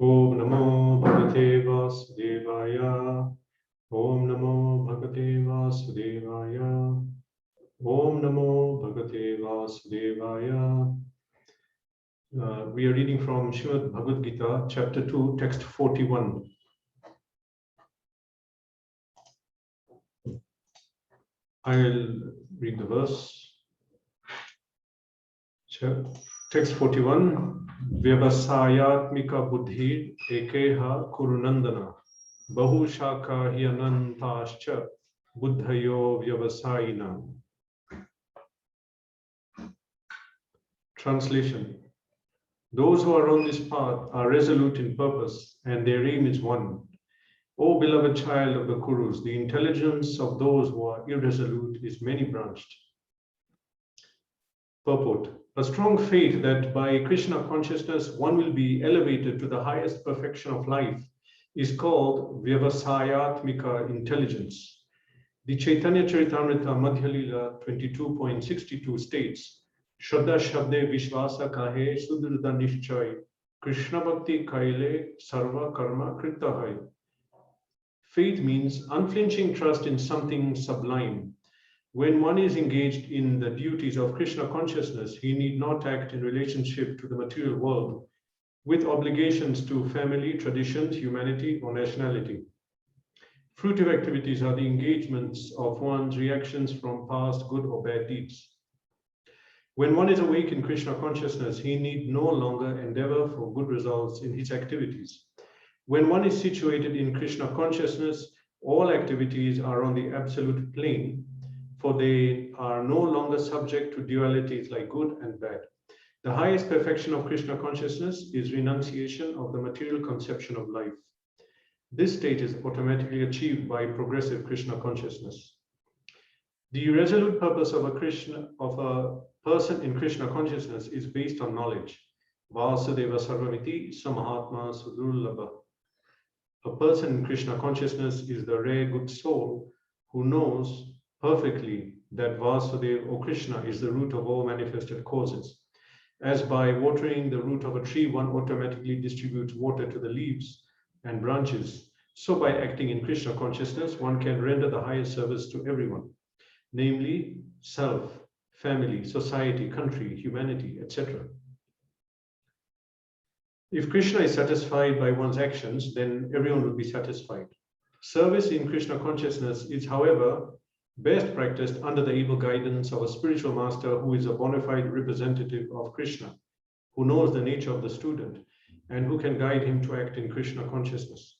Om Namo Bhagavate Vasudevaya. Om Namo Bhagavate Vasudevaya. Om Namo Bhagavate Vasudevaya. We are reading from Srimad Bhagavad-gita, chapter 2, text 41. I'll read the verse. Text 41. Vyavasayatmika buddhi ekeha kurunandana bahu shaka hyanantascha buddhayo vyavasayina. Translation. Those who are on this path are resolute in purpose, and their aim is one. O beloved child of the Kurus, the intelligence of those who are irresolute is many-branched. Purport. A strong faith that by Krishna consciousness one will be elevated to the highest perfection of life is called Vyavasayatmika intelligence. The Chaitanya Charitamrita Madhya Lila 22.62 states, Shraddha Shabde Vishwasa Kahe Sudrida Nishchay Krishna Bhakti Kaile Sarva Karma Krita Hai. Faith means unflinching trust in something sublime. When one is engaged in the duties of Krishna consciousness, he need not act in relationship to the material world with obligations to family, traditions, humanity, or nationality. Fruitive activities are the engagements of one's reactions from past good or bad deeds. When one is awake in Krishna consciousness, he need no longer endeavor for good results in his activities. When one is situated in Krishna consciousness, all activities are on the absolute plane, for they are no longer subject to dualities like good and bad. The highest perfection of Krishna consciousness is renunciation of the material conception of life. This state is automatically achieved by progressive Krishna consciousness. The resolute purpose of a person in Krishna consciousness is based on knowledge. Vasudeva Sarvamiti Samahatma Sudurlabha. A person in Krishna consciousness is the rare good soul who knows perfectly that Vasudeva or Krishna is the root of all manifested causes. As by watering the root of a tree, one automatically distributes water to the leaves and branches, so by acting in Krishna consciousness, one can render the highest service to everyone, namely self, family, society, country, humanity, etc. If Krishna is satisfied by one's actions, then everyone will be satisfied. Service in Krishna consciousness is, however, best practiced under the able guidance of a spiritual master who is a bona fide representative of Krishna, who knows the nature of the student, and who can guide him to act in Krishna consciousness.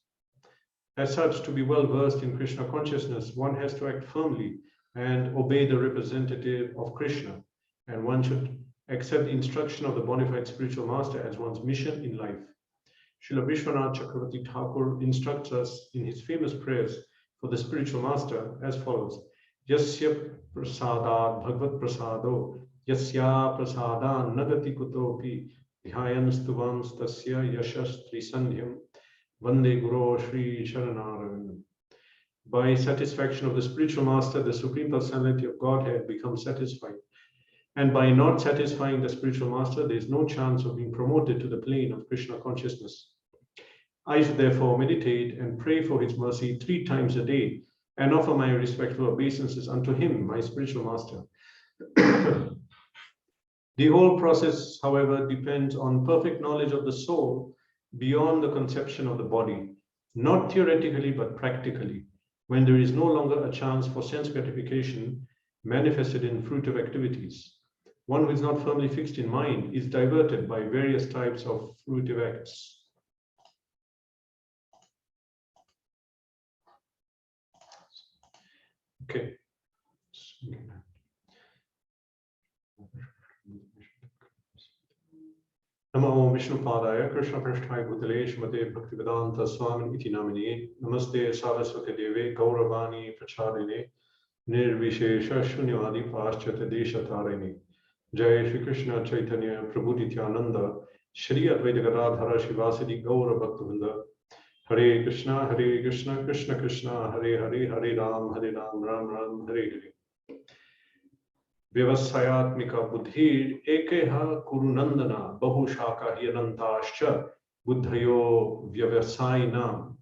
As such, to be well versed in Krishna consciousness, one has to act firmly and obey the representative of Krishna, and one should accept the instruction of the bona fide spiritual master as one's mission in life. Srila Vishwanath Chakravarti Thakur instructs us in his famous prayers for the spiritual master as follows. Yasya prasadat bhagavad prasado yasya prasadan nagati kutopi dhyayan stuvam stasya yashas trisandhyam vande guru shri sharanaravinam. By satisfaction of the spiritual master, the supreme personality of Godhead becomes satisfied. And by not satisfying the spiritual master, there is no chance of being promoted to the plane of Krishna consciousness. I should therefore meditate and pray for his mercy 3 times a day and offer my respectful obeisances unto him, my spiritual master. The whole process, however, depends on perfect knowledge of the soul beyond the conception of the body, not theoretically but practically, when there is no longer a chance for sense gratification manifested in fruitive activities. One who is not firmly fixed in mind is diverted by various types of fruitive acts. Okay. Namo Vishnu Padaya Krishna Prasthaya Bhutale Shrimate Bhaktivedanta Swami Iti Namine Namaste Saraswati Deve Gauravani Prachadine Nirvishesha Shunyadi Paschata Desha Tarini Jai Shri Krishna Chaitanya Prabhu Nityananda Shri Advaita Gadadhara Shivasadi Gaura Bhaktavinda Hare Krishna Krishna Krishna Hare Hare Hare Ram Ram Ram Hare Hare. Vyavasayatmika buddhir ekeha kurunandana bahu shaka hyanantascha buddhayo vyavasayinam.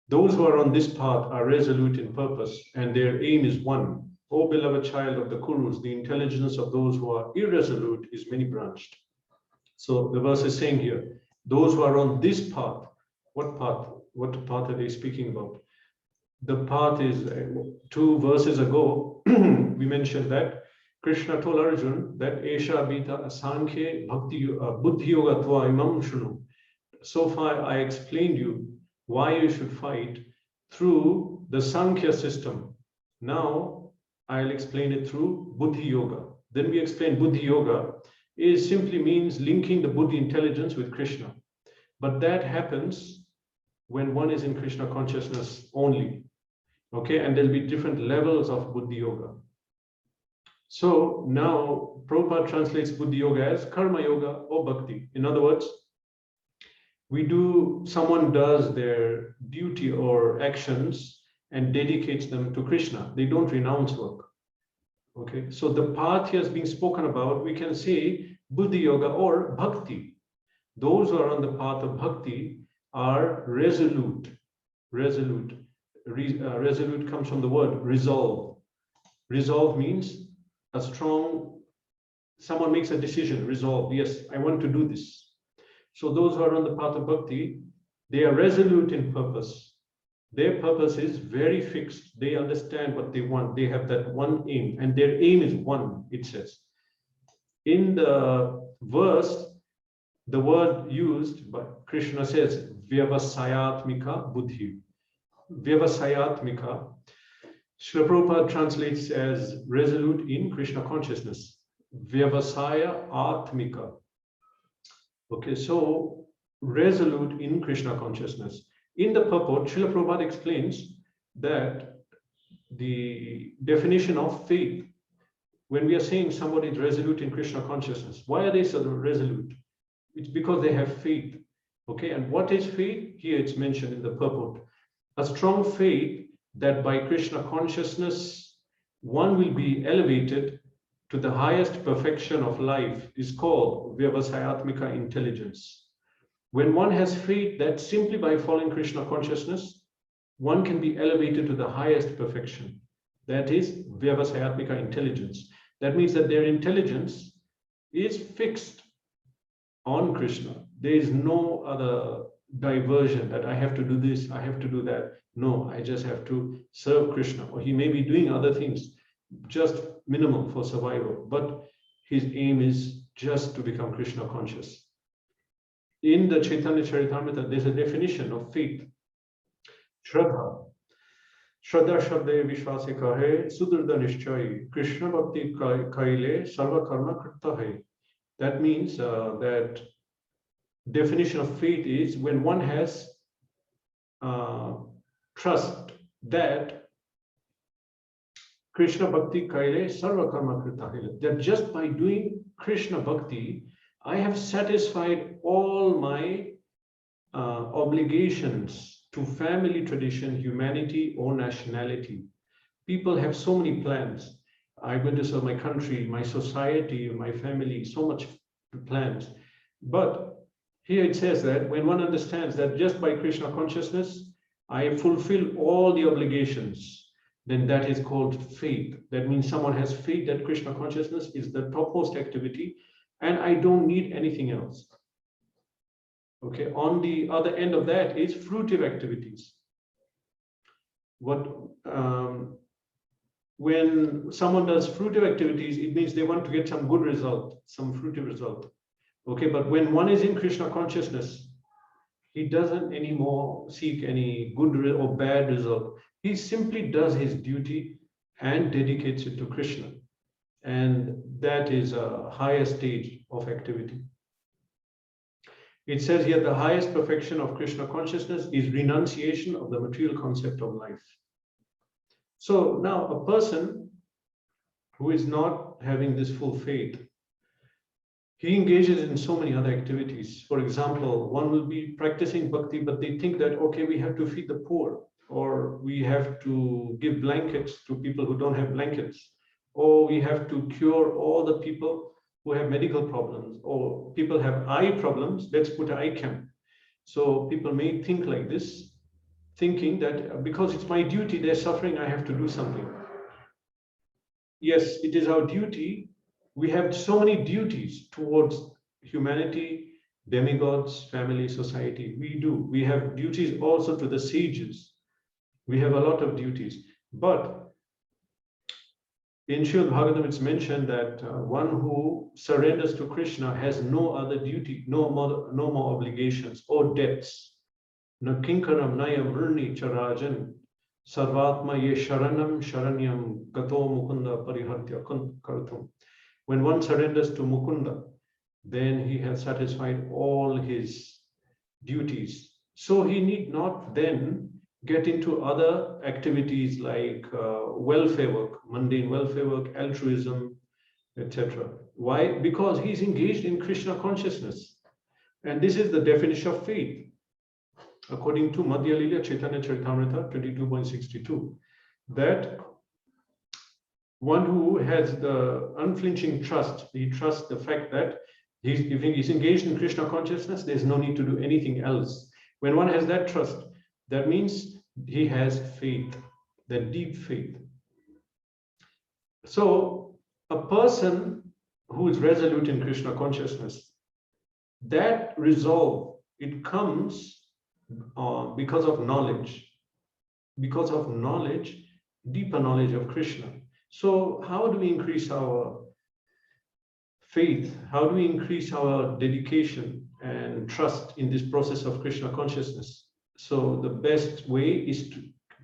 Those who are on this path are resolute in purpose, and their aim is one. O beloved child of the Kurus, the intelligence of those who are irresolute is many-branched. So the verse is saying here, those who are on this path, what path? What path are they speaking about? The path is, 2 verses ago, we mentioned that Krishna told Arjuna that Esha Bita Asankhe Bhakti Buddhi Yoga Tva Imam Shunu. So far, I explained you why you should fight through the Sankhya system. Now, I'll explain it through Buddhi Yoga. Then we explain Buddhi Yoga is simply means linking the Buddhi intelligence with Krishna. But that happens when one is in Krishna consciousness only. Okay, and there'll be different levels of Buddhi Yoga. So now Prabhupada translates Buddhi Yoga as Karma Yoga or Bhakti. In other words, someone does their duty or actions and dedicates them to Krishna. They don't renounce work. Okay, so the path here is being spoken about, we can say Buddhi Yoga or Bhakti. Those who are on the path of Bhakti are resolute. Resolute comes from the word resolve. Resolve means someone makes a decision, resolve, yes, I want to do this. So those who are on the path of Bhakti, they are resolute in purpose. Their purpose is very fixed. They understand what they want. They have that one aim, and their aim is one, it says. In the verse, the word used by Krishna says, Vyavasayatmika Buddhi. Vyavasayatmika, Srila Prabhupada translates as resolute in Krishna consciousness. Vyavasaya Atmika. Okay, so resolute in Krishna consciousness. In the purport, Srila Prabhupada explains that the definition of faith, when we are saying somebody is resolute in Krishna consciousness, why are they so resolute? It's because they have faith. Okay, and what is faith? Here it's mentioned in the purport. A strong faith that by Krishna consciousness, one will be elevated to the highest perfection of life is called Vyavasayatmika intelligence. When one has faith that simply by following Krishna consciousness, one can be elevated to the highest perfection. That is Vyavasayatmika intelligence. That means that their intelligence is fixed on Krishna. There is no other diversion that I have to do this, I have to do that. No, I just have to serve Krishna. Or he may be doing other things, just minimal for survival, but his aim is just to become Krishna conscious. In the Chaitanya Charitamrita, there's a definition of faith. Shraddha. Shraddha Shraddha Vishwase Kahe Sudurda Nishchayi Krishna Bhakti Kaile Sarva Karma Kritta Hai. That means that definition of faith is when one has trust that Krishna Bhakti Kaile Sarva Karma Kritta Hai. That just by doing Krishna Bhakti, I have satisfied all my obligations to family, tradition, humanity, or nationality. People have so many plans. I'm going to serve my country, my society, my family, so much plans. But here it says that when one understands that just by Krishna consciousness, I fulfill all the obligations, then that is called faith. That means someone has faith that Krishna consciousness is the topmost activity, and I don't need anything else. Okay, on the other end of that is fruitive activities. When someone does fruitive activities, it means they want to get some good result, some fruitive result. Okay, but when one is in Krishna consciousness, he doesn't anymore seek any good or bad result. He simply does his duty and dedicates it to Krishna. And that is a higher stage of activity. It says here the highest perfection of Krishna consciousness is renunciation of the material concept of life. So now a person who is not having this full faith, he engages in so many other activities. For example, one will be practicing bhakti, but they think that, okay, we have to feed the poor, or we have to give blankets to people who don't have blankets, or we have to cure all the people who have medical problems, or people have eye problems, let's put eye camp. So people may think like this, thinking that because it's my duty, they're suffering, I have to do something. Yes, it is our duty. We have so many duties towards humanity, demigods, family, society. We do. We have duties also to the sages. We have a lot of duties. But in Srimad Bhagavatam, it's mentioned that one who surrenders to Krishna has no other duty, no more obligations or debts. Na kinkaram nayam murni charajan sarvatma ye sharanam sharanyam gato mukunda parihartya kartum. When one surrenders to Mukunda, then he has satisfied all his duties. So he need not then get into other activities like welfare work, mundane welfare work, altruism, etc. Why? Because he's engaged in Krishna consciousness. And this is the definition of faith. According to Madhya Lila Chaitanya Charitamrita 22.62, that one who has the unflinching trust, he trusts the fact that if he's engaged in Krishna consciousness, there's no need to do anything else. When one has that trust, that means he has faith, that deep faith. So a person who is resolute in Krishna consciousness, that resolve, it comes because of knowledge, deeper knowledge of Krishna. So how do we increase our faith? How do we increase our dedication and trust in this process of Krishna consciousness? So the best way is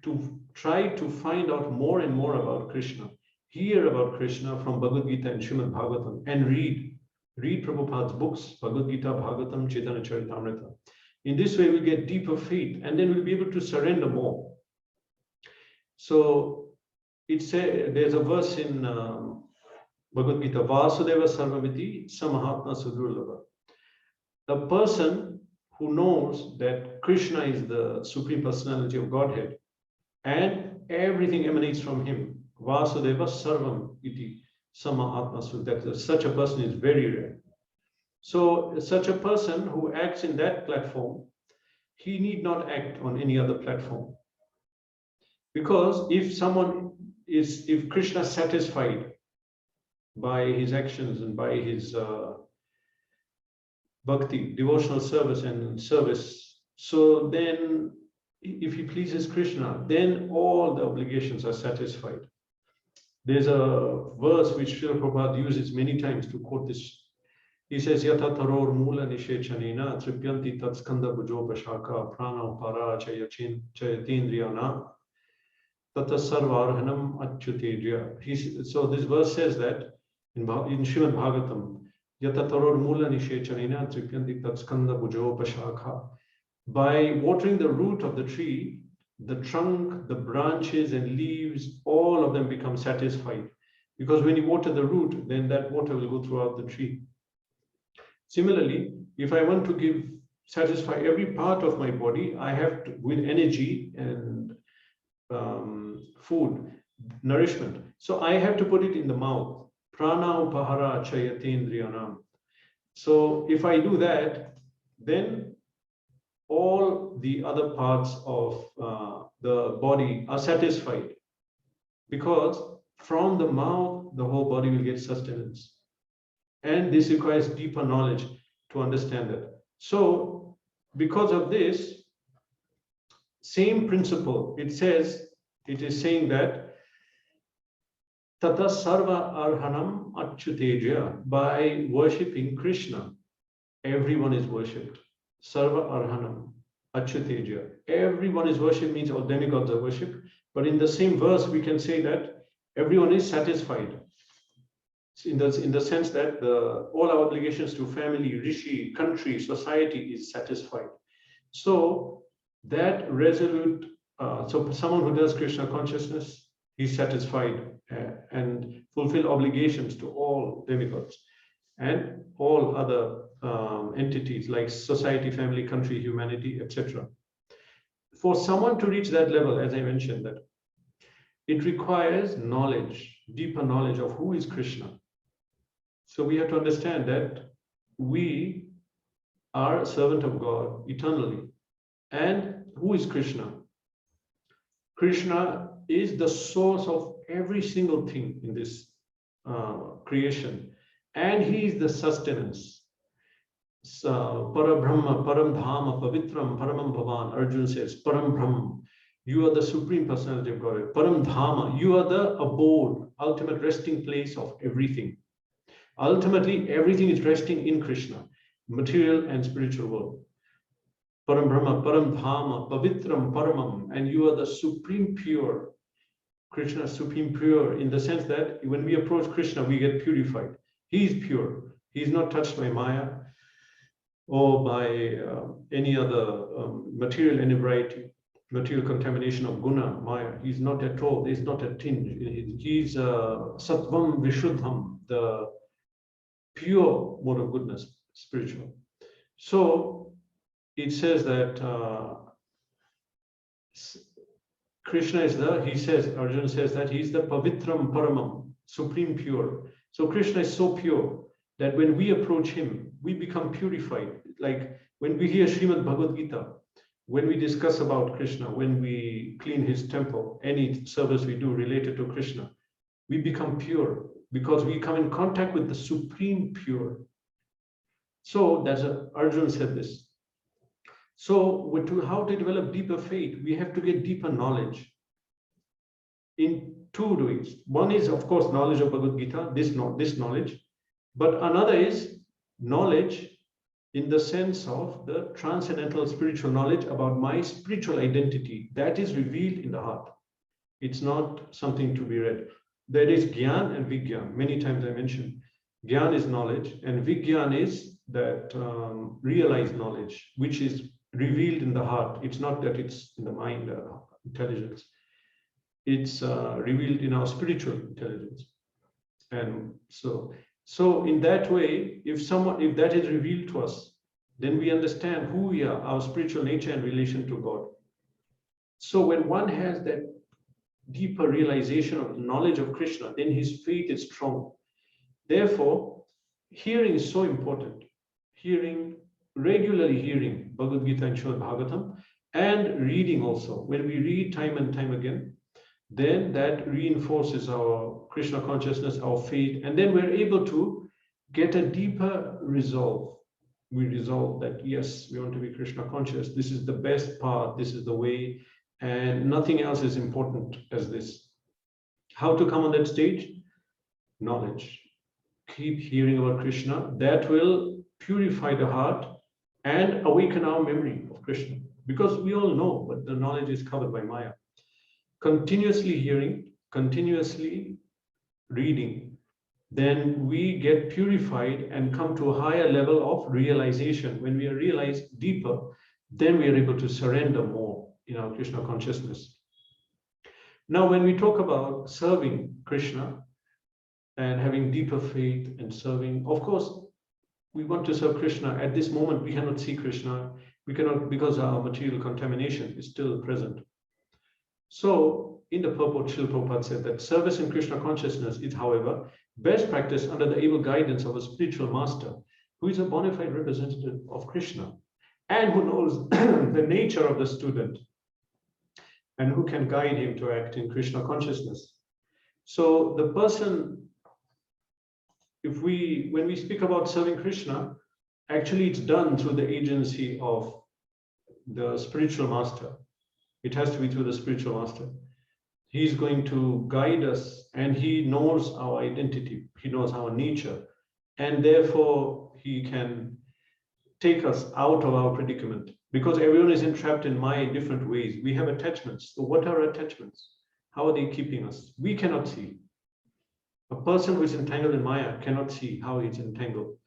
to try to find out more and more about Krishna, hear about Krishna from Bhagavad-gita and Srimad Bhagavatam, and read Prabhupada's books, Bhagavad-gita, Bhagavatam, Chaitanya Charitamrita. In this way, we get deeper faith, and then we'll be able to surrender more. So it says, there's a verse in Bhagavad-gita, Vasudeva Sarvamiti Samahatma Sudurlabha. A person who knows that Krishna is the Supreme Personality of Godhead and everything emanates from him, Vasudeva Sarvam iti Samahatma Sudurlabha, that such a person is very rare. So such a person who acts in that platform, he need not act on any other platform. Because if Krishna is satisfied by his actions and by his bhakti, devotional service, so then if he pleases Krishna, then all the obligations are satisfied. There's a verse which Srila Prabhupada uses many times to quote this. He says, Yata taror mula nishechanena tripyanti tatskanda bhujopashaka prana para chayatindriyana tata sarvarhanam achyutedya. So this verse says that in Srimad Bhagavatam, Yata taror mula nishechanena tripyanti tatskanda bhujopashaka. By watering the root of the tree, the trunk, the branches and leaves, all of them become satisfied. Because when you water the root, then that water will go throughout the tree. Similarly, if I want to satisfy every part of my body, I have to, with energy and food, nourishment. So I have to put it in the mouth. Prana upahara chayatindriyanam. So if I do that, then all the other parts of the body are satisfied, because from the mouth, the whole body will get sustenance. And this requires deeper knowledge to understand that. So because of this same principle, it is saying that Tata Sarva Arhanam Achyuteja, by worshipping Krishna, everyone is worshipped. Sarva Arhanam Achyuteja. Everyone is worshipped means all demigods are worshipped. But in the same verse, we can say that everyone is satisfied. In the sense that all our obligations to family, rishi, country, society is satisfied. So that resolute, so someone who does Krishna consciousness, he's satisfied and fulfill obligations to all demigods and all other entities like society, family, country, humanity, etc. For someone to reach that level, as I mentioned, that it requires knowledge, deeper knowledge of who is Krishna. So we have to understand that we are a servant of God eternally. And who is Krishna? Krishna is the source of every single thing in this creation, and he is the sustenance. Parabrahma, Param Dhama, Pavitram, Paramam Bhavan. Arjuna says, Param Brahma, you are the supreme personality of God. Param Dhama, you are the abode, ultimate resting place of everything. Ultimately, everything is resting in Krishna, material and spiritual world. Param Brahma, Param Dhama, Pavitram, Paramam, and you are the supreme pure. Krishna is supreme pure in the sense that when we approach Krishna, we get purified. He is pure. He is not touched by Maya or by any other material inebriety, material contamination of guna, Maya. He's not at all. There's not a tinge. He's Sattvam Vishuddham, the pure mode of goodness, spiritual. So it says that Krishna is Arjuna says that he's the Pavitram Paramam, supreme pure. So Krishna is so pure that when we approach him, we become purified. Like when we hear Srimad Bhagavad-gita, when we discuss about Krishna, when we clean his temple, any service we do related to Krishna, we become pure because we come in contact with the supreme pure. So that's Arjuna said this. So how to develop deeper faith, we have to get deeper knowledge in two ways. One is, of course, knowledge of Bhagavad-gita, this knowledge, but another is knowledge in the sense of the transcendental spiritual knowledge about my spiritual identity that is revealed in the heart. It's not something to be read. There is Gyan and Vigyan. Many times I mentioned Gyan is knowledge and Vigyan is that realized knowledge, which is revealed in the heart. It's not that it's in the mind, intelligence. It's revealed in our spiritual intelligence. And so in that way, if that is revealed to us, then we understand who we are, our spiritual nature in relation to God. So when one has that deeper realization of the knowledge of Krishna, then his faith is strong. Therefore, hearing is so important. Regularly hearing Bhagavad-gita and Srimad Bhagavatam, and reading also. When we read time and time again, then that reinforces our Krishna consciousness, our faith, and then we're able to get a deeper resolve. We resolve that, yes, we want to be Krishna conscious. This is the best path. This is the way, and nothing else is important as this. How to come on that stage? Knowledge. Keep hearing about Krishna. That will purify the heart and awaken our memory of Krishna. Because we all know, but the knowledge is covered by Maya. Continuously hearing, continuously reading, then we get purified and come to a higher level of realization. When we realize deeper, then we are able to surrender more in our Krishna consciousness. Now, when we talk about serving Krishna and having deeper faith and serving, of course, we want to serve Krishna. At this moment, we cannot see Krishna. We cannot, because our material contamination is still present. So, in the purport, Srila Prabhupada said that service in Krishna consciousness is, however, best practice under the able guidance of a spiritual master who is a bona fide representative of Krishna and who knows the nature of the student and who can guide him to act in Krishna consciousness. So the person, when we speak about serving Krishna, actually it's done through the agency of the spiritual master. It has to be through the spiritual master. He's going to guide us and he knows our identity. He knows our nature. And therefore, he can take us out of our predicament. Because everyone is entrapped in Maya in different ways. We have attachments. So what are attachments? How are they keeping us? We cannot see. A person who is entangled in Maya cannot see how he's entangled.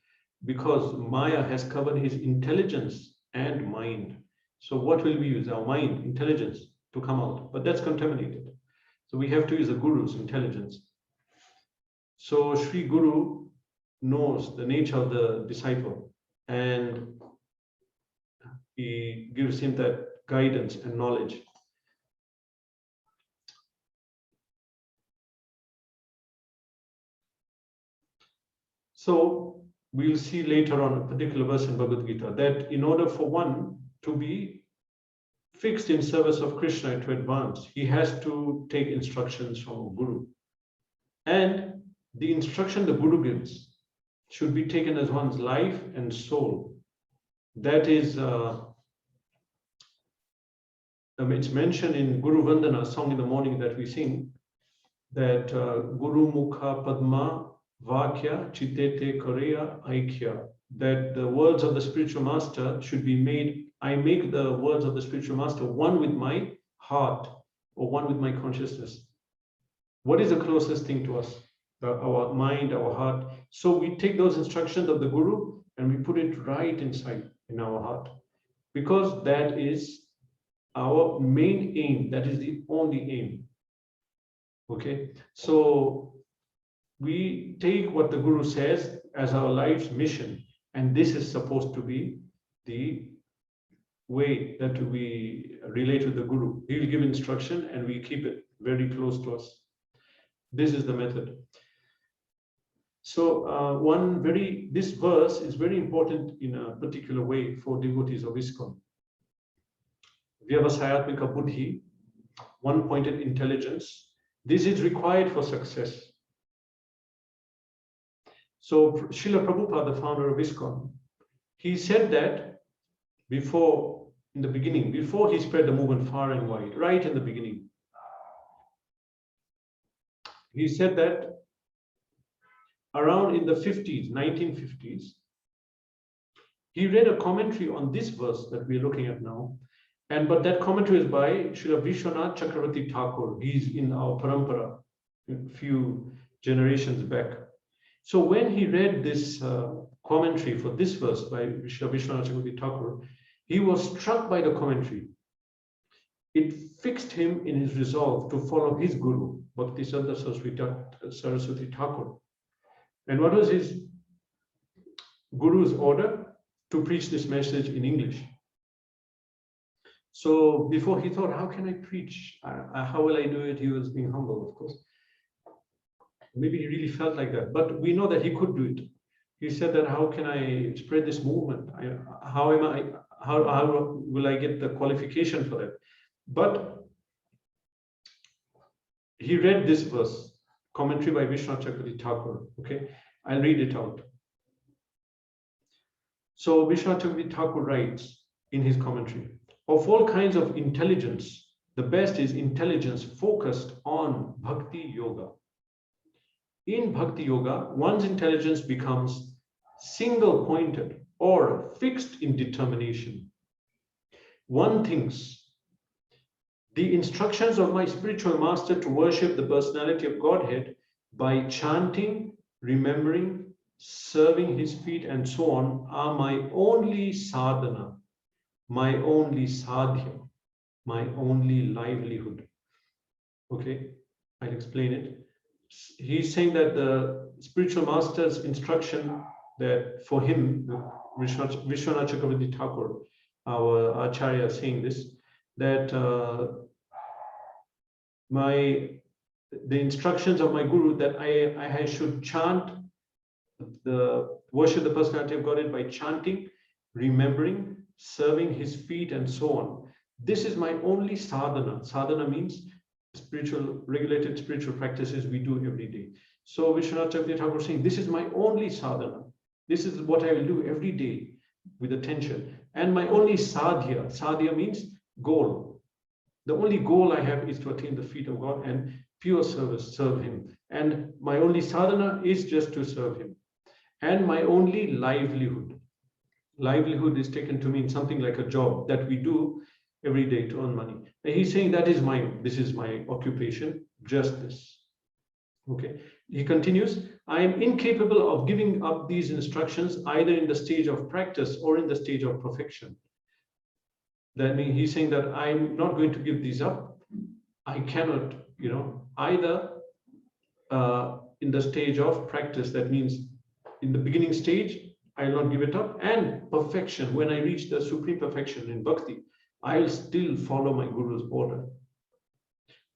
Because Maya has covered his intelligence and mind. So what will we use? Our mind, intelligence to come out. But that's contaminated. So we have to use the Guru's intelligence. So Sri Guru knows the nature of the disciple and he gives him that guidance and knowledge. So we'll see later on a particular verse in Bhagavad-gita that in order for one to be fixed in service of Krishna to advance, he has to take instructions from a guru. And the instruction the guru gives should be taken as one's life and soul. That is, it's mentioned in Guru Vandana, song in the morning that we sing, that Guru Mukha Padma Vakya Chitete Korea Aikya, that the words of the spiritual master should be made, I make the words of the spiritual master one with my heart or one with my consciousness. What is the closest thing to us? Our mind, our heart. So we take those instructions of the guru and we put it right inside in our heart, because that is our main aim. That is the only aim. Okay, so we take what the guru says as our life's mission, and this is supposed to be the way that we relate with the guru. He will give instruction and we keep it very close to us. This is the method. So this verse is very important in a particular way for devotees of ISKCON. Vyavasayatmika buddhi, one-pointed intelligence. This is required for success. So Srila Prabhupada, the founder of ISKCON, he said that before he spread the movement far and wide, right in the beginning, he said that around in the 1950s, he read a commentary on this verse that we're looking at now. But that commentary is by Srila Vishwanath Chakravarti Thakur. He's in our parampara a few generations back. So when he read this commentary for this verse by Srila Vishwanath Chakravarti Thakur, he was struck by the commentary. It fixed him in his resolve to follow his guru, Bhaktisiddhanta Saraswati Thakur. And what was his guru's order? To preach this message in English. So before he thought, how can I preach? How will I do it? He was being humble, of course. Maybe he really felt like that, but we know that he could do it. He said that, how can I spread this movement? How will I get the qualification for that? But he read this verse, commentary by Vishwanath Chakravarti Thakur. Okay, I'll read it out. So Vishwanath Chakravarti Thakur writes in his commentary, of all kinds of intelligence, the best is intelligence focused on bhakti yoga. In bhakti yoga, one's intelligence becomes single-pointed or fixed in determination. One thinks, the instructions of my spiritual master to worship the personality of Godhead by chanting, remembering, serving his feet and so on are my only sadhana, my only sadhya, my only livelihood. Okay, I'll explain it. He's saying that the spiritual master's instruction that for him, Vishwanath Chakravarti Thakur, our Acharya, saying this, that the instructions of my guru that I should chant, worship the personality of Godhead by chanting, remembering, serving his feet and so on. This is my only sadhana. Sadhana means regulated spiritual practices we do every day. So Vishwanath Chakravarti Thakur is saying, this is my only sadhana. This is what I will do every day with attention. And my only sadhya. Sadhya means goal. The only goal I have is to attain the feet of God and pure service, serve him. And my only sadhana is just to serve him. And my only livelihood. Livelihood is taken to mean something like a job that we do every day to earn money. And he's saying this is my occupation, just this. Okay. He continues, I am incapable of giving up these instructions either in the stage of practice or in the stage of perfection. That means he's saying that I'm not going to give these up. I cannot, either in the stage of practice, that means in the beginning stage, I will not give it up, and perfection, when I reach the supreme perfection in bhakti, I'll still follow my guru's order.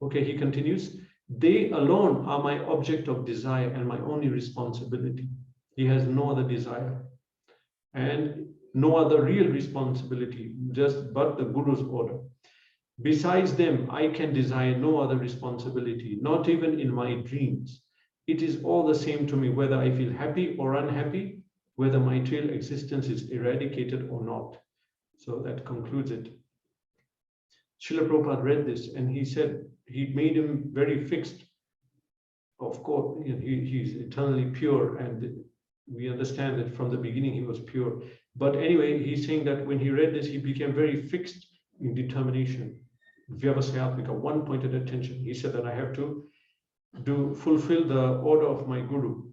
Okay, he continues, they alone are my object of desire and my only responsibility. He has no other desire and no other real responsibility, just but the Guru's order. Besides them, I can desire no other responsibility, not even in my dreams. It is all the same to me whether I feel happy or unhappy, whether my material existence is eradicated or not. So that concludes it. Srila Prabhupada read this and he said, he made him very fixed. Of course, he's eternally pure, and we understand that from the beginning he was pure. But anyway, he's saying that when he read this, he became very fixed in determination. Vyavasayatmika, one-pointed attention. He said that I have to fulfill the order of my Guru.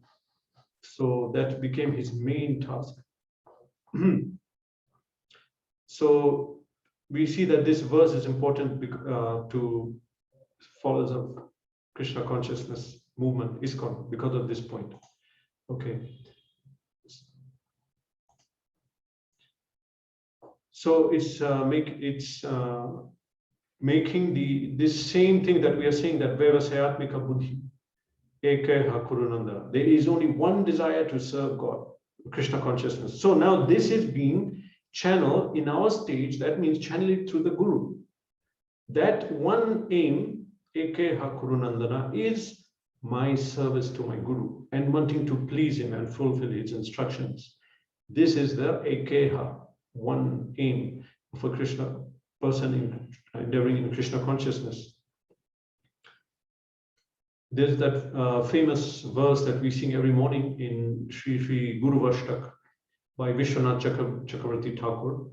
So that became his main task. So we see that this verse is important to followers of Krishna consciousness movement, ISKCON, because of this point. Okay. So it's making this same thing that we are saying, that Vyavasayatmika Buddhi, Eka Kurunanda. There is only one desire to serve God, Krishna consciousness. So now this is being channeled in our stage. That means channel it through the Guru. That one aim, Eka Kurunandana, is my service to my Guru and wanting to please him and fulfill his instructions. This is the Ekeha, one aim of a Krishna person endeavoring in Krishna consciousness. There's that famous verse that we sing every morning in Sri Guru Vashtak by Vishwanath Chakravarti Thakur.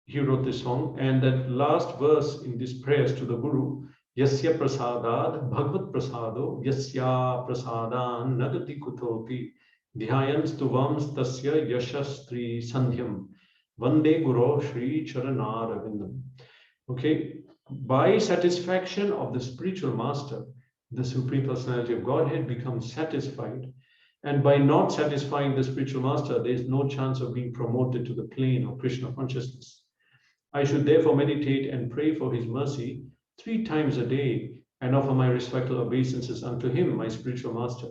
He wrote this song, and that last verse in this prayers to the Guru, Yasya prasadad bhagavat prasado yasya prasadan nagati kutopi dhyayan stuvam tasya yashastri sandhyam vande guru shri charanarvindam. Okay, by satisfaction of the spiritual master, the Supreme Personality of Godhead becomes satisfied, and by not satisfying the spiritual master, there is no chance of being promoted to the plane of Krishna consciousness. I should therefore meditate and pray for his mercy 3 times a day and offer my respectful obeisances unto him, my spiritual master.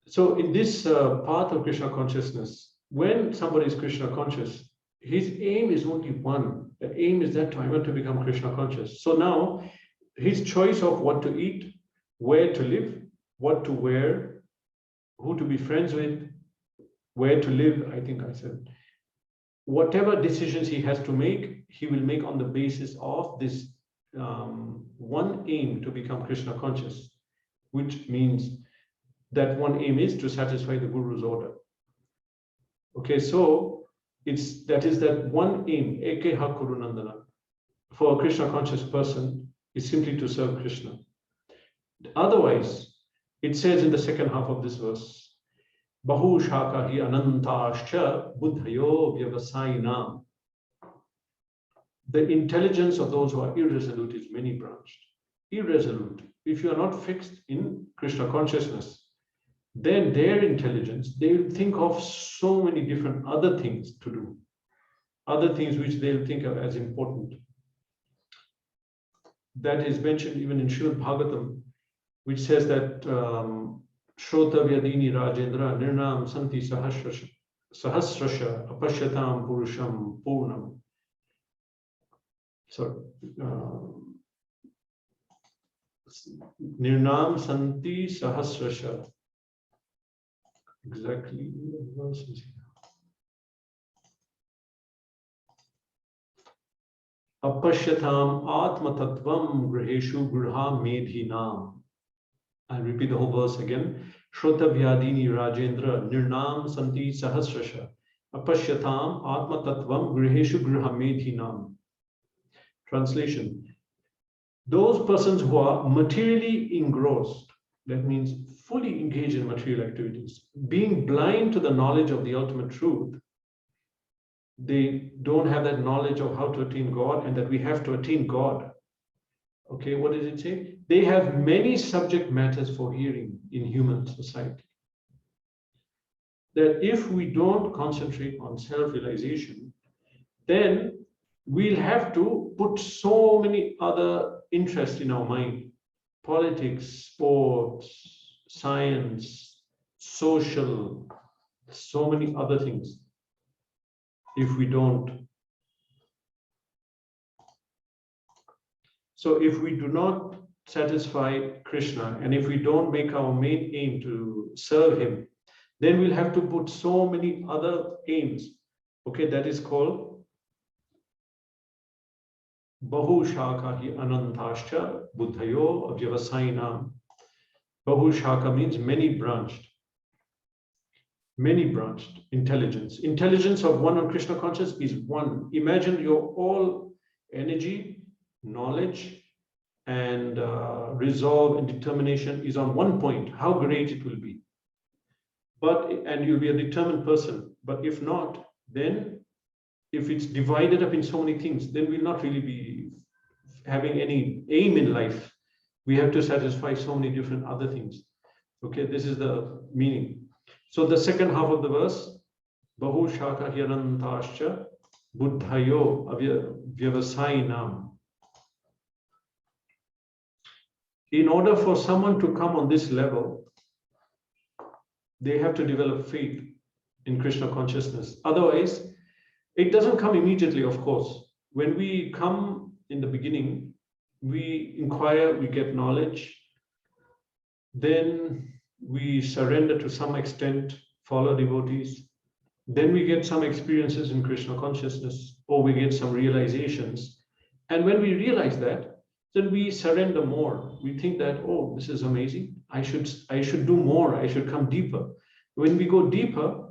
So in this path of Krishna consciousness, when somebody is Krishna conscious, his aim is only one. The aim is that I want to become Krishna conscious. So now his choice of what to eat, where to live, what to wear, who to be friends with, where to live, I think I said, whatever decisions he has to make, he will make on the basis of this one aim to become Krishna conscious, which means that one aim is to satisfy the Guru's order. Okay, so that is that one aim, Ekeha Kurunandana, for a Krishna conscious person is simply to serve Krishna. Otherwise, it says in the second half of this verse, Bahu shaka hi anantascha buddhayo vyavasayinam. The intelligence of those who are irresolute is many branched. Irresolute. If you are not fixed in Krishna consciousness, then their intelligence, they will think of so many different other things to do, other things which they'll think of as important. That is mentioned even in Srimad Bhagavatam, which says that Shrotavyadini Rajendra Nirnam Santi Sahasrasha Apashyatam Purusham Purnam. So Nirnam Santi Sahasrasha. Exactly the verses here. Apashyatam Atma Tattvam Griheshu Grha Medhinam. I'll repeat the whole verse again. Shrotavyadini Rajendra Nirnam Santi Sahasrasha Apashyatam Atma Tattvam Griheshu Grha Medhinam. Translation. Those persons who are materially engrossed, that means fully engaged in material activities, being blind to the knowledge of the ultimate truth, they don't have that knowledge of how to attain God and that we have to attain God. Okay, what does it say? They have many subject matters for hearing in human society. That if we don't concentrate on self-realization, then we'll have to put so many other interests in our mind. Politics, sports, science, social, so many other things. If we don't, so if we do not satisfy Krishna, and if we don't make our main aim to serve him, then we'll have to put so many other aims. Okay, that is called Bahu Shaka hi Anantascha Buddhayo Avyavasainam. Bahu Shaka means many branched intelligence. Intelligence of one on Krishna conscious is one. Imagine your all energy, knowledge, and resolve and determination is on one point. How great it will be. And you'll be a determined person. But if not, then if it's divided up in so many things, then we'll not really be having any aim in life. We have to satisfy so many different other things. Okay, this is the meaning. So the second half of the verse, Bahu Shaka Hirantascha Buddhayo Vyavasainam. In order for someone to come on this level, they have to develop faith in Krishna consciousness. Otherwise, it doesn't come immediately, of course. When we come in the beginning, we inquire, we get knowledge, then we surrender to some extent, follow devotees, then we get some experiences in Krishna consciousness, or we get some realizations. And when we realize that, then we surrender more. We think that, oh, this is amazing. I should do more. I should come deeper. When we go deeper,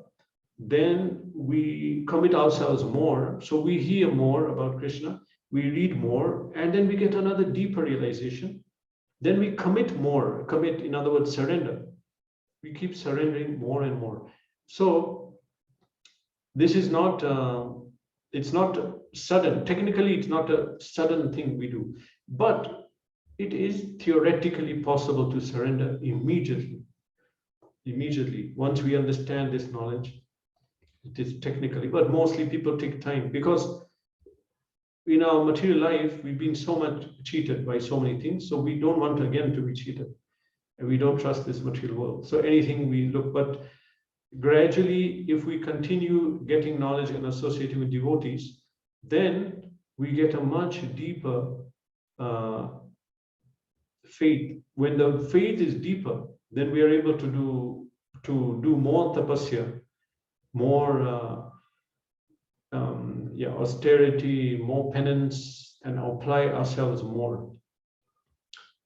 then we commit ourselves more. So we hear more about Krishna, we read more, and then we get another deeper realization. Then we commit more. Commit, in other words, surrender. We keep surrendering more and more. So this is not, it's not sudden. Technically, it's not a sudden thing we do, but it is theoretically possible to surrender immediately. Immediately, once we understand this knowledge, it is technically, but mostly people take time, because in our material life, we've been so much cheated by so many things. So we don't want again to be cheated. And we don't trust this material world. So anything we look, but gradually, if we continue getting knowledge and associating with devotees, then we get a much deeper faith. When the faith is deeper, then we are able to do more tapasya, more austerity, more penance, and apply ourselves more.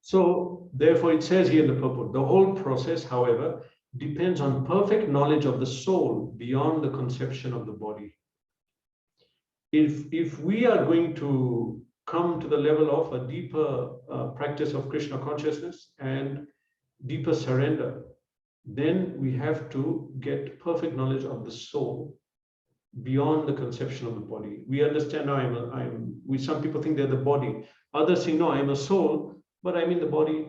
So therefore it says here in the purport, the whole process, however, depends on perfect knowledge of the soul beyond the conception of the body. If we are going to come to the level of a deeper practice of Krishna consciousness and deeper surrender, then we have to get perfect knowledge of the soul beyond the conception of the body. We understand now some people think they're the body. Others think, no, I'm a soul, but I'm in the body,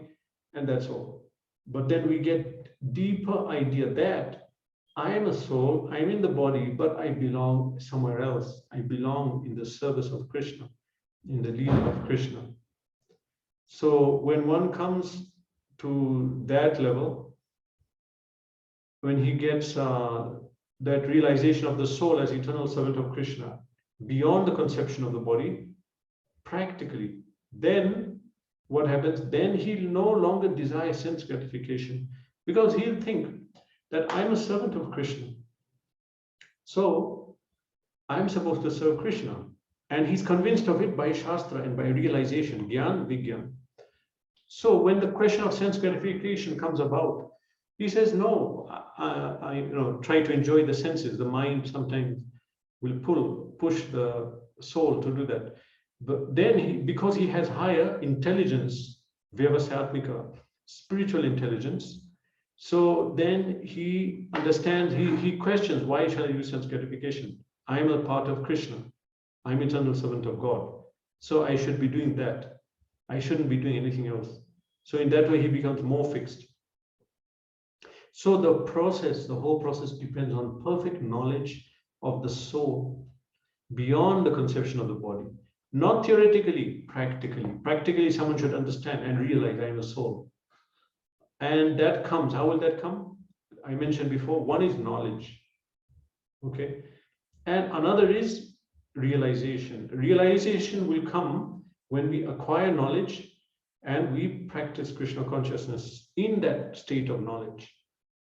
and that's all. But then we get deeper idea that I am a soul, I'm in the body, but I belong somewhere else. I belong in the service of Krishna, in the lead of Krishna. So when one comes to that level, when he gets that realization of the soul as eternal servant of Krishna, beyond the conception of the body, practically, then what happens? Then he'll no longer desire sense gratification, because he'll think that I'm a servant of Krishna. So I'm supposed to serve Krishna. And he's convinced of it by Shastra and by realization, Gyan, Vigyan. So when the question of sense gratification comes about, he says, no, I try to enjoy the senses. The mind sometimes will push the soul to do that. But then because he has higher intelligence, Vyavasatmika, spiritual intelligence, so then he understands, he questions, why shall I use sense gratification? I am a part of Krishna. I'm eternal servant of God. So I should be doing that. I shouldn't be doing anything else. So in that way, he becomes more fixed. So the whole process depends on perfect knowledge of the soul beyond the conception of the body. Not theoretically, practically. Practically, someone should understand and realize I am a soul. And that comes, how will that come? I mentioned before, one is knowledge. Okay. And another is realization. Realization will come when we acquire knowledge and we practice Krishna consciousness in that state of knowledge.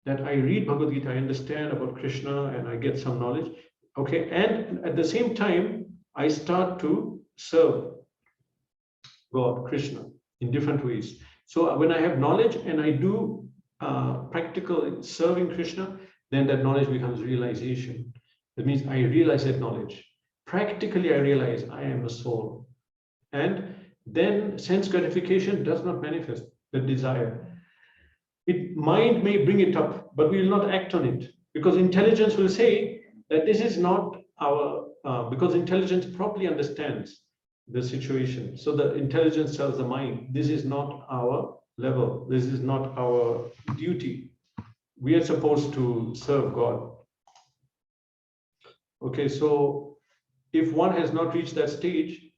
That I read Bhagavad-gita, I understand about Krishna and I get some knowledge. Okay. And at the same time, I start to serve God, Krishna, in different ways. So when I have knowledge and I do practical serving Krishna, then that knowledge becomes realization. That means I realize that knowledge. Practically, I realize I am a soul. And then sense gratification does not manifest the desire. Mind may bring it up, but we will not act on it, because intelligence will say that this is not our, because intelligence properly understands the situation. So the intelligence tells the mind, this is not our level, this is not our duty. We are supposed to serve God. Okay, so if one has not reached that stage,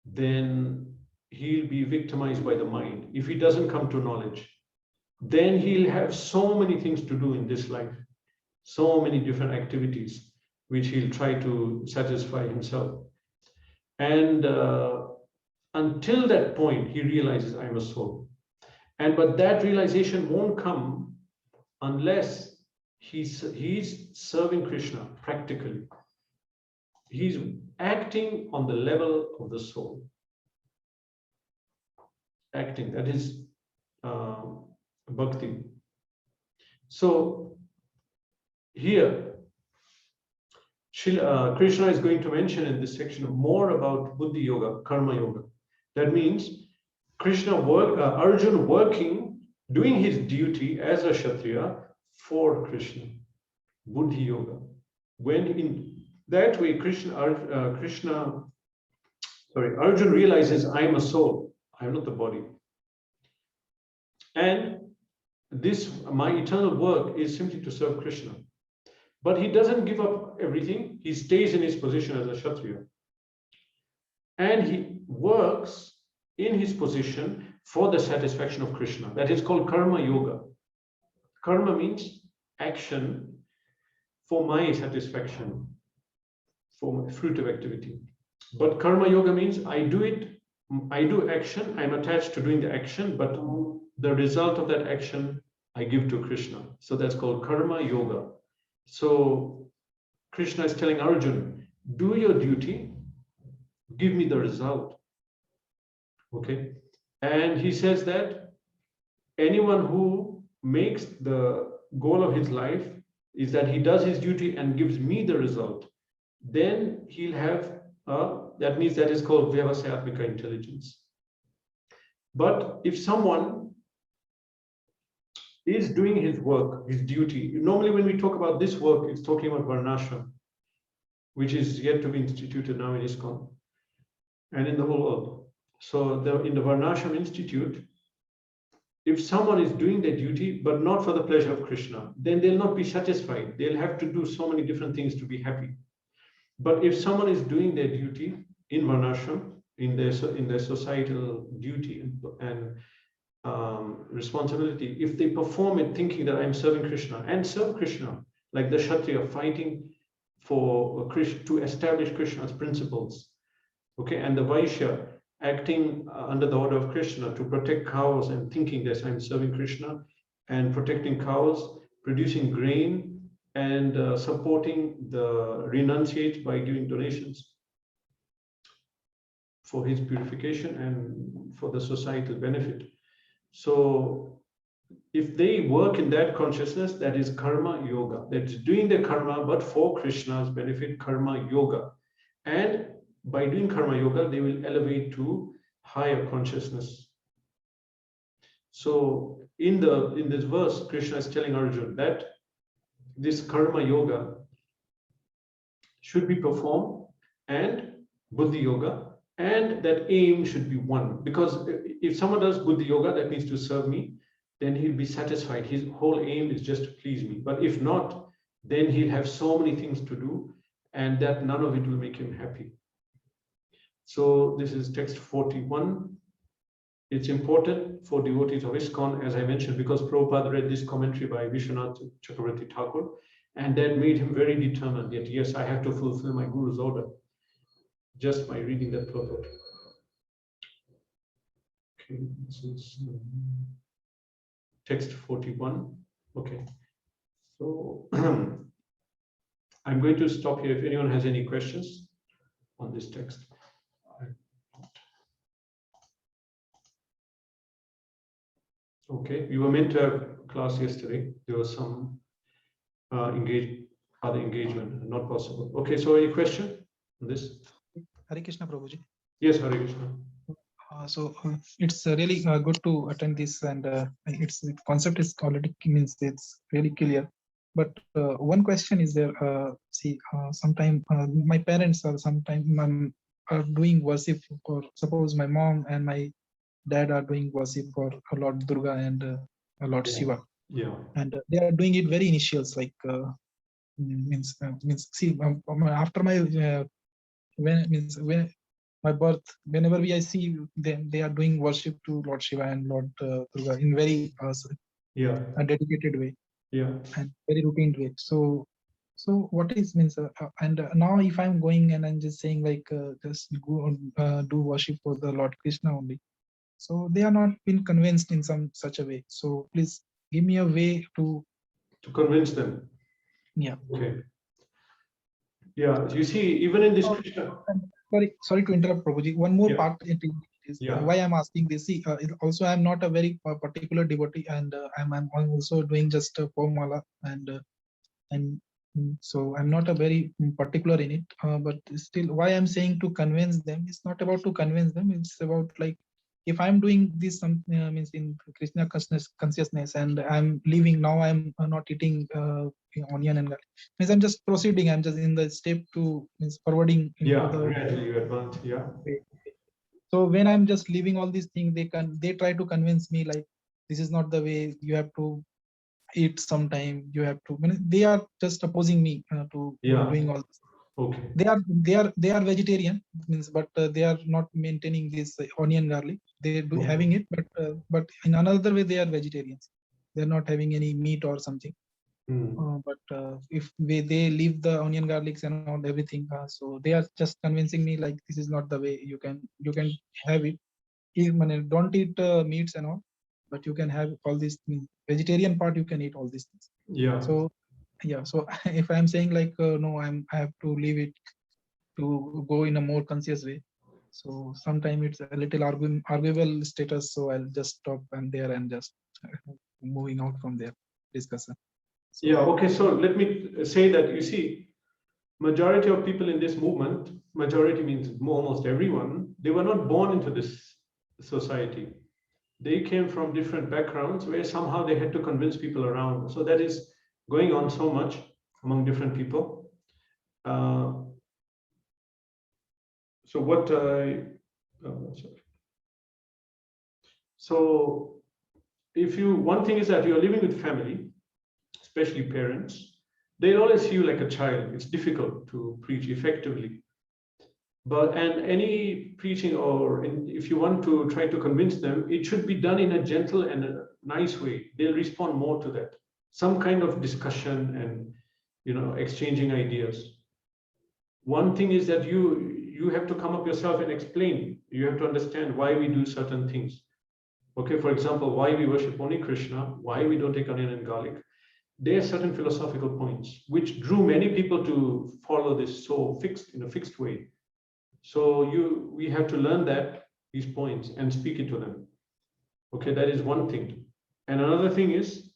then he'll be victimized by the mind. If he doesn't come to knowledge, then he'll have so many things to do in this life, so many different activities, which he'll try to satisfy himself. And until that point, he realizes I'm a soul. But that realization won't come unless he's serving Krishna practically. He's acting on the level of the soul. Acting, that is bhakti. So here, Krishna is going to mention in this section more about Buddhi Yoga, Karma Yoga. That means Arjuna working, doing his duty as a Kshatriya for Krishna, Buddhi Yoga. When in that way, Arjuna realizes I'm a soul, I'm not the body. And my eternal work is simply to serve Krishna. But he doesn't give up everything. He stays in his position as a Kshatriya. And he works in his position for the satisfaction of Krishna. That is called Karma Yoga. Karma means action for my satisfaction, for fruit of activity. But Karma Yoga means I do action, I'm attached to doing the action, but the result of that action I give to Krishna. So that's called Karma Yoga. So Krishna is telling Arjuna, do your duty, give me the result. Okay. And he says that anyone who makes the goal of his life is that he does his duty and gives me the result, then he'll have that means that is called Vyavasayatmika intelligence. But if someone is doing his work, his duty, normally when we talk about this work, it's talking about Varnashram, which is yet to be instituted now in ISKCON and in the whole world. So in the Varnashram Institute, if someone is doing their duty, but not for the pleasure of Krishna, then they'll not be satisfied. They'll have to do so many different things to be happy. But if someone is doing their duty in Varnashram, in their societal duty and responsibility, if they perform it thinking that I'm serving Krishna and serve Krishna, like the Kshatriya fighting for to establish Krishna's principles, okay, and the Vaishya acting under the order of Krishna to protect cows and thinking that I'm serving Krishna and protecting cows, producing grain and supporting the renunciate by giving donations for his purification and for the societal benefit. So if they work in that consciousness, that is Karma Yoga. That's doing the karma, but for Krishna's benefit, Karma Yoga. And by doing Karma Yoga, they will elevate to higher consciousness. So in this verse, Krishna is telling Arjuna that this Karma Yoga should be performed, and Buddhi Yoga, and that aim should be one. Because if someone does Buddhi Yoga, that means to serve me, then he'll be satisfied. His whole aim is just to please me. But if not, then he'll have so many things to do, and that none of it will make him happy. So this is text 41 It's important for devotees of ISKCON, as I mentioned, because Prabhupada read this commentary by Vishwanath Chakravarti Thakur, and that made him very determined that, yes, I have to fulfill my Guru's order just by reading that purport. Okay, this is text 41. Okay, so I'm going to stop here if anyone has any questions on this text. Okay, you were meant to have class yesterday. There was some other engagement, not possible. Okay, so any question on this? Hare Krishna, Prabhuji. Yes, Hare Krishna. It's really good to attend this, and its the concept is already means it's really clear. But one question is there. Sometime my parents are are doing worship for. Suppose my mom and my dad are doing worship for Lord Durga and Lord Shiva. Yeah. And they are doing it very initials, like after my when my birth, whenever I see them, they are doing worship to Lord Shiva and Lord Durga in very a dedicated way, and very routine way. So what is means now if I'm going and I'm just saying like just go do worship for the Lord Krishna only, so they are not been convinced in some such a way. So please give me a way to convince them. Yeah. Okay. Yeah, you see, even in this Krishna. Sorry to interrupt, Prabhuji. One more part is why I'm asking this. See, also I'm not a very particular devotee, and I'm also doing just a formula, and so I'm not a very particular in it. But still, why I'm saying to convince them, it's not about to convince them. It's about like, if I'm doing this means in Krishna consciousness, and I'm leaving now, I'm not eating onion and garlic. Means I'm just proceeding. I'm just in the step to means forwarding into the. Gradually you advance. Yeah. So when I'm just leaving all these things, they try to convince me like, this is not the way. You have to eat sometime. You have to. They are just opposing me to doing all this. Okay. They are vegetarian, means, but they are not maintaining this onion garlic. They do having it, but in another way they are vegetarians. They are not having any meat or something. But if they leave the onion garlics and all everything, so they are just convincing me like, this is not the way. You can have it. Don't eat meats and all, but you can have all these things. Vegetarian part, you can eat all these things. Yeah. So if I'm saying like no, I have to leave it to go in a more conscious way. So sometimes it's a little arguable status. So I'll just stop there and just moving out from there discussion. So, okay. So let me say that, you see, majority of people in this movement, majority means almost everyone, they were not born into this society. They came from different backgrounds where somehow they had to convince people around. So that is going on so much among different people. So one thing is that you're living with family, especially parents, they'll always see you like a child. It's difficult to preach effectively. And any preaching, or if you want to try to convince them, it should be done in a gentle and a nice way. They'll respond more to that. Some kind of discussion and exchanging ideas. One thing is that you have to come up yourself and explain. You have to understand why we do certain things. Okay, for example, why we worship only Krishna, why we don't take onion and garlic. There are certain philosophical points which drew many people to follow this so in a fixed way. So we have to learn these points and speak it to them. Okay, that is one thing. And another thing is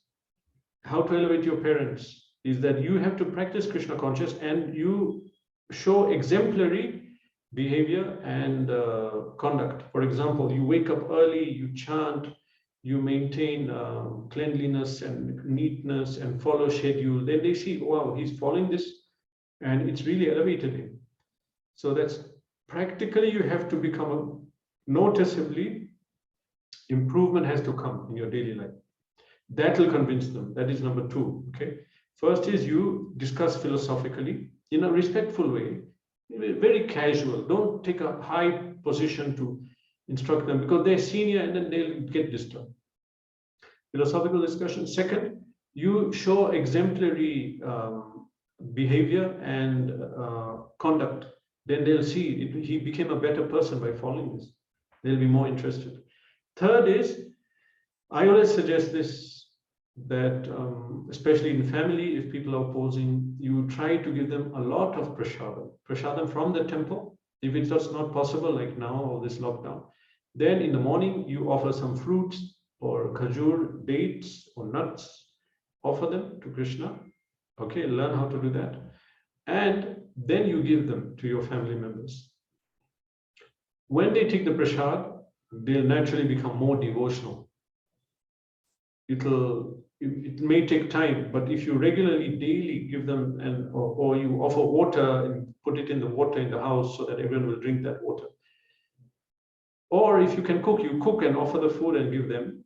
how to elevate your parents is that you have to practice Krishna conscious, and you show exemplary behavior and conduct. For example, you wake up early, you chant, you maintain cleanliness and neatness and follow schedule. Then they see, wow, he's following this, and it's really elevated him. So that's practically, you have to become noticeably, improvement has to come in your daily life. That will convince them. That is number 2. Okay. First is you discuss philosophically in a respectful way, very casual. Don't take a high position to instruct them, because they're senior and then they'll get disturbed. Philosophical discussion. Second, you show exemplary behavior and conduct. Then they'll see he became a better person by following this. They'll be more interested. Third is, I always suggest this, that especially in family, if people are opposing, you try to give them a lot of prasadam from the temple. If it's just not possible, like now or this lockdown, then in the morning you offer some fruits or khajur, dates or nuts, offer them to Krishna. Okay, learn how to do that. And then you give them to your family members. When they take the prasad, they'll naturally become more devotional. It may take time, but if you regularly, daily give them, or you offer water and put it in the water in the house so that everyone will drink that water. Or if you can cook, you cook and offer the food and give them,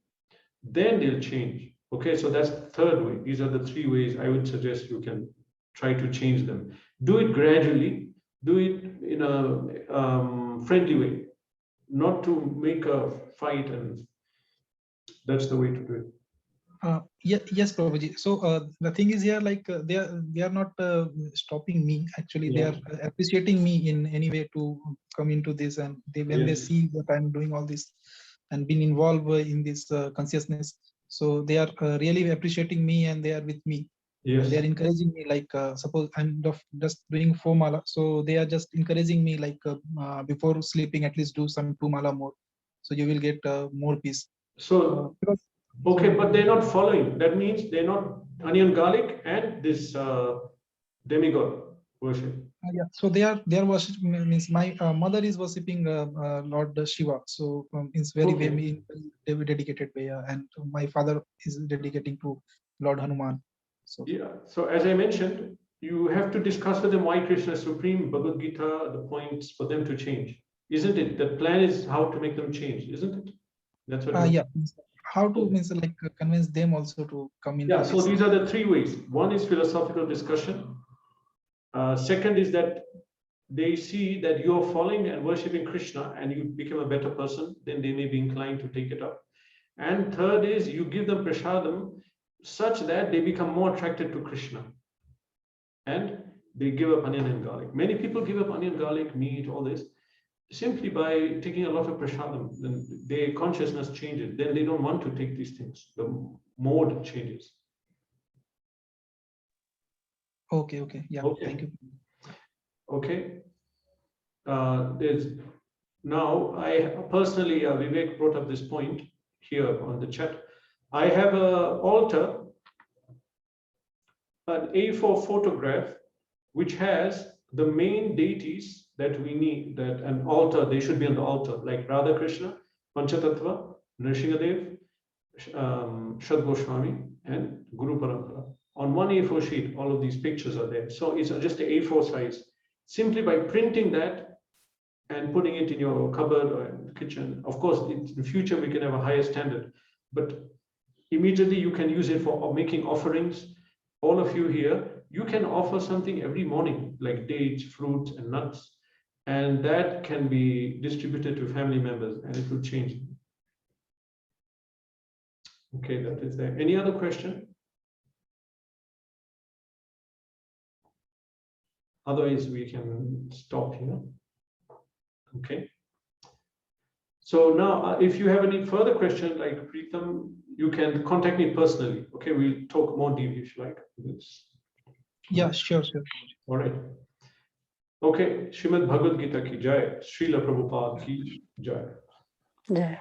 then they'll change. Okay, so that's the third way. These are the three ways I would suggest you can try to change them. Do it gradually, do it in a friendly way, not to make a fight, and that's the way to do it. Yes, Prabhuji. So the thing is here, like they are not stopping me. Actually, they are appreciating me in any way to come into this, and when they see that I'm doing all this and been involved in this consciousness, so they are really appreciating me, and they are with me. Yes. And they are encouraging me. Like suppose I'm just doing 4 mala, so they are just encouraging me. Like before sleeping, at least do some 2 mala more, so you will get more peace. So. Okay, but they're not following. That means they're not onion, garlic, and this demigod worship. Yeah, so they are worshiping. Means my mother is worshiping Lord Shiva. So it's very very dedicated way, and my father is dedicating to Lord Hanuman. So yeah. So as I mentioned, you have to discuss with them why Krishna is supreme, Bhagavad-gita, the points for them to change, isn't it? The plan is how to make them change, isn't it? That's what. Yeah. How to means like convince them also to come into this. So these are the three ways. One is philosophical discussion. Second is that they see that you're following and worshipping Krishna and you become a better person, then they may be inclined to take it up. And third is you give them prasadam such that they become more attracted to Krishna. And they give up onion and garlic. Many people give up onion, garlic, meat, all this, simply by taking a lot of prasadam. Then their consciousness changes. Then they don't want to take these things. The mode changes. Okay. Yeah. Okay. Thank you. Okay. There's now I personally, Vivek brought up this point here on the chat. I have an altar, an A4 photograph, which has the main deities that we need, that an altar, they should be on the altar, like Radha Krishna, Panchatattva, Nrsingadev, Shad Goswami, and Guru Parampara. On one A4 sheet, all of these pictures are there. So it's just an A4 size. Simply by printing that and putting it in your cupboard or in the kitchen, of course, in the future, we can have a higher standard, but immediately you can use it for making offerings. All of you here, you can offer something every morning, like dates, fruits, and nuts, and that can be distributed to family members, and it will change. Okay, that is there. Any other question? Otherwise, we can stop here. Okay. So now, if you have any further questions, like Preetham, you can contact me personally. Okay, we'll talk more deeply if you like. This. Yeah, sure. All right. Okay, Srimad Bhagavad-gita ki jai, Srila Prabhupada ki jai. Jai.